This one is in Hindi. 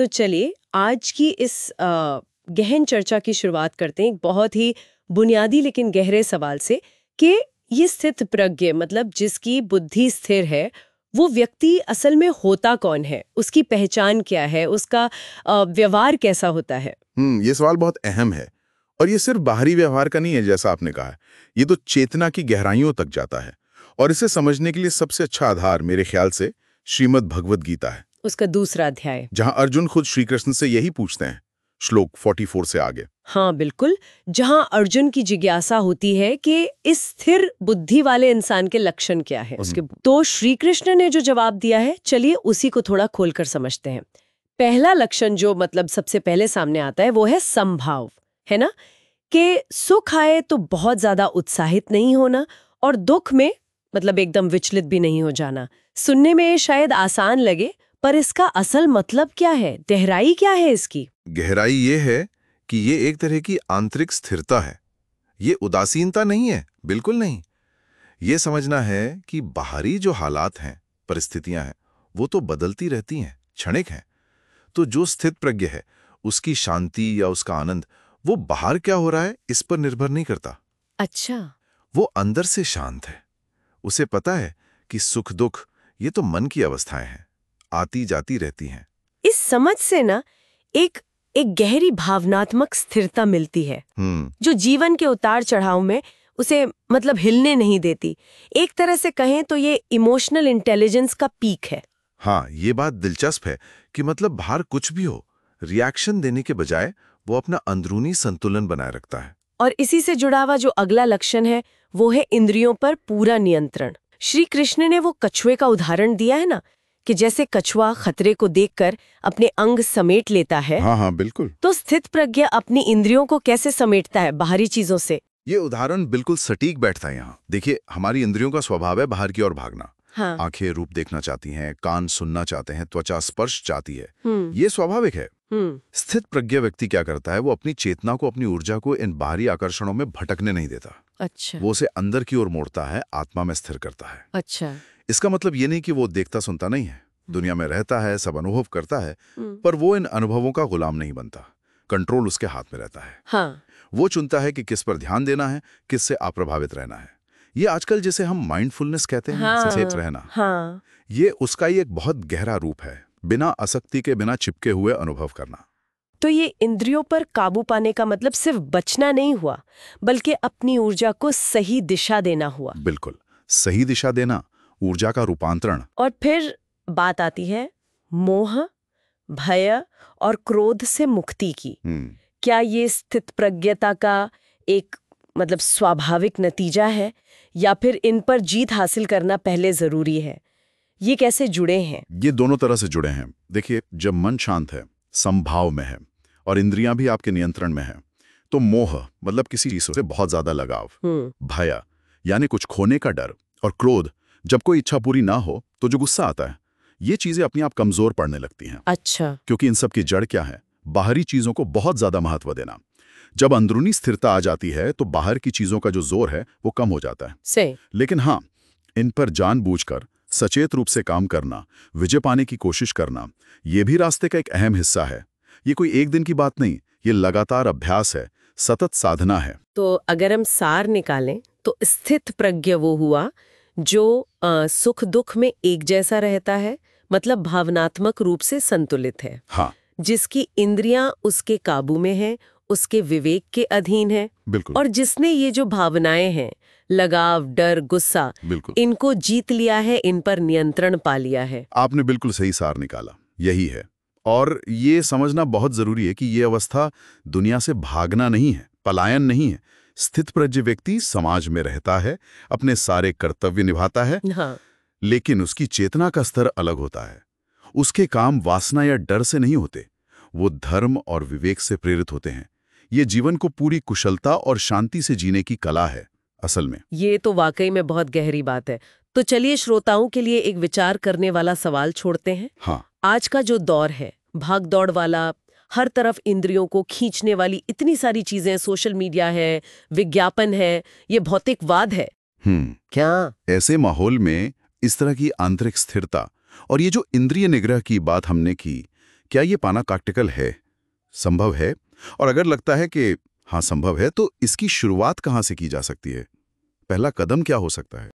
तो चलिए आज की इस गहन चर्चा की शुरुआत करते हैं एक बहुत ही बुनियादी लेकिन गहरे सवाल से कि ये स्थित प्रज्ञ मतलब जिसकी बुद्धि स्थिर है वो व्यक्ति असल में होता कौन है, उसकी पहचान क्या है, उसका व्यवहार कैसा होता है। ये सवाल बहुत अहम है और ये सिर्फ बाहरी व्यवहार का नहीं है जैसा आपने कहा है। ये तो चेतना की गहराइयों तक जाता है और इसे समझने के लिए सबसे अच्छा आधार मेरे ख्याल से श्रीमद् भगवद गीता है, उसका दूसरा अध्याय, जहां अर्जुन खुद श्री कृष्ण से यही पूछते हैं, श्लोक 44 से आगे। हाँ बिल्कुल, जहां अर्जुन की जिज्ञासा होती है कि इस स्थिर बुद्धि वाले इंसान के लक्षण क्या है उसके, तो श्री कृष्ण ने जो जवाब दिया है चलिए उसी को थोड़ा खोलकर समझते हैं। पहला लक्षण जो मतलब सबसे पहले सामने आता है वो है समभाव, है ना, कि सुख आए तो बहुत ज्यादा उत्साहित नहीं होना और दुख में मतलब एकदम विचलित भी नहीं हो जाना। सुनने में शायद आसान लगे पर इसका असल मतलब क्या है, गहराई क्या है इसकी? गहराई ये है कि ये एक तरह की आंतरिक स्थिरता है। ये उदासीनता नहीं है, बिल्कुल नहीं। ये समझना है कि बाहरी जो हालात हैं, परिस्थितियां हैं, वो तो बदलती रहती हैं, क्षणिक हैं। तो जो स्थित प्रज्ञ है उसकी शांति या उसका आनंद वो बाहर क्या हो रहा है इस पर निर्भर नहीं करता। अच्छा, वो अंदर से शांत है। उसे पता है कि सुख दुख ये तो मन की अवस्थाएं हैं, आती जाती रहती हैं। इस समझ से ना एक एक गहरी भावनात्मक स्थिरता मिलती है जो जीवन के उतार चढ़ाव में उसे मतलब हिलने नहीं देती। एक तरह से कहें तो ये इमोशनल इंटेलिजेंस का पीक है। हाँ, ये बात दिलचस्प है कि मतलब बाहर कुछ भी हो, रिएक्शन देने के बजाय वो अपना अंदरूनी संतुलन बनाए रखता है। और इसी से जुड़ा हुआ जो अगला लक्षण है वो है इंद्रियों पर पूरा नियंत्रण। श्री कृष्ण ने वो कछुए का उदाहरण दिया है ना, कि जैसे कछुआ खतरे को देखकर अपने अंग समेट लेता है। हाँ हाँ बिल्कुल। तो स्थित प्रज्ञ अपनी इंद्रियों को कैसे समेटता है बाहरी चीजों से? ये उदाहरण बिल्कुल सटीक बैठता है यहाँ। देखिए, हमारी इंद्रियों का स्वभाव है बाहर की ओर भागना। हाँ। आंखें रूप देखना चाहती हैं, कान सुनना चाहते हैं, त्वचा स्पर्श चाहती है। ये स्वाभाविक है। स्थित प्रज्ञ व्यक्ति क्या करता है, वो अपनी चेतना को, अपनी ऊर्जा को इन बाहरी आकर्षणों में भटकने नहीं देता। अच्छा। वो उसे अंदर की ओर मोड़ता है, आत्मा में स्थिर करता है। अच्छा। इसका मतलब ये नहीं कि वो देखता सुनता नहीं है, दुनिया में रहता है, सब अनुभव करता है, पर वो इन अनुभवों का गुलाम नहीं बनता। कंट्रोल उसके हाथ में रहता है। हाँ। वो चुनता है कि किस पर ध्यान देना है, किससे अप्रभावित रहना है। ये आजकल जिसे हम माइंडफुलनेस कहते हैं, हाँ। सचेत रहना, हाँ। ये उसका ही एक बहुत गहरा रूप है। बिना आसक्ति के, बिना चिपके हुए अनुभव करना। तो ये इंद्रियों पर काबू पाने का मतलब सिर्फ बचना नहीं हुआ, बल्कि अपनी ऊर्जा को सही दिशा देना हुआ। बिल्कुल, सही दिशा देना, ऊर्जा का रूपांतरण। और फिर बात आती है मोह, भय और क्रोध से मुक्ति की। क्या ये स्थित प्रज्ञता का एक मतलब स्वाभाविक नतीजा है या फिर इन पर जीत हासिल करना पहले जरूरी है? ये कैसे जुड़े हैं? ये दोनों तरह से जुड़े हैं। देखिए, जब मन शांत है, समभाव में है और इंद्रियां भी आपके नियंत्रण में है, तो मोह मतलब किसी चीज से बहुत ज्यादा लगाव, भय यानी कुछ खोने का डर, और क्रोध जब कोई इच्छा पूरी ना हो तो जो गुस्सा आता है, ये चीजें अपने आप कमजोर पड़ने लगती हैं। अच्छा। क्योंकि इन सब की जड़ क्या है? बाहरी चीजों को बहुत ज्यादा महत्व देना। जब अंदरूनी स्थिरता आ जाती है तो बाहर की चीजों का जो जोर है वो कम हो जाता है। सही। लेकिन हाँ, इन पर जानबूझकर सचेत रूप से काम करना, विजय पाने की कोशिश करना, ये भी रास्ते का एक अहम हिस्सा है। ये कोई एक दिन की बात नहीं, ये लगातार अभ्यास है, सतत साधना है। तो अगर हम सार निकालें तो स्थित प्रज्ञ वो हुआ जो सुख दुख में एक जैसा रहता है, मतलब भावनात्मक रूप से संतुलित है। हाँ, जिसकी इंद्रियां उसके काबू में हैं, उसके विवेक के अधीन है। बिल्कुल। और जिसने ये जो भावनाएं हैं, लगाव, डर, गुस्सा, बिल्कुल, इनको जीत लिया है, इन पर नियंत्रण पा लिया है। आपने बिल्कुल सही सार निकाला, यही है। और ये समझना बहुत जरूरी है कि ये अवस्था दुनिया से भागना नहीं है, पलायन नहीं है। स्थित प्रज्ञ व्यक्ति समाज में रहता है, अपने सारे कर्तव्य निभाता है। हाँ। लेकिन उसकी चेतना का स्तर अलग होता है। उसके काम वासना या डर से नहीं होते, वो धर्म और विवेक से प्रेरित होते हैं। ये जीवन को पूरी कुशलता और शांति से जीने की कला है असल में। ये तो वाकई में बहुत गहरी बात है। तो चलिए श्रोताओं के लिए एक विचार करने वाला सवाल छोड़ते हैं। हाँ, आज का जो दौर है, भाग दौड़ वाला, हर तरफ इंद्रियों को खींचने वाली इतनी सारी चीजें, सोशल मीडिया है, विज्ञापन है, ये भौतिकवाद है। क्या ऐसे माहौल में इस तरह की आंतरिक स्थिरता और ये जो इंद्रिय निग्रह की बात हमने की, क्या ये पाना प्रैक्टिकल है, संभव है? और अगर लगता है कि हाँ संभव है, तो इसकी शुरुआत कहाँ से की जा सकती है? पहला कदम क्या हो सकता है?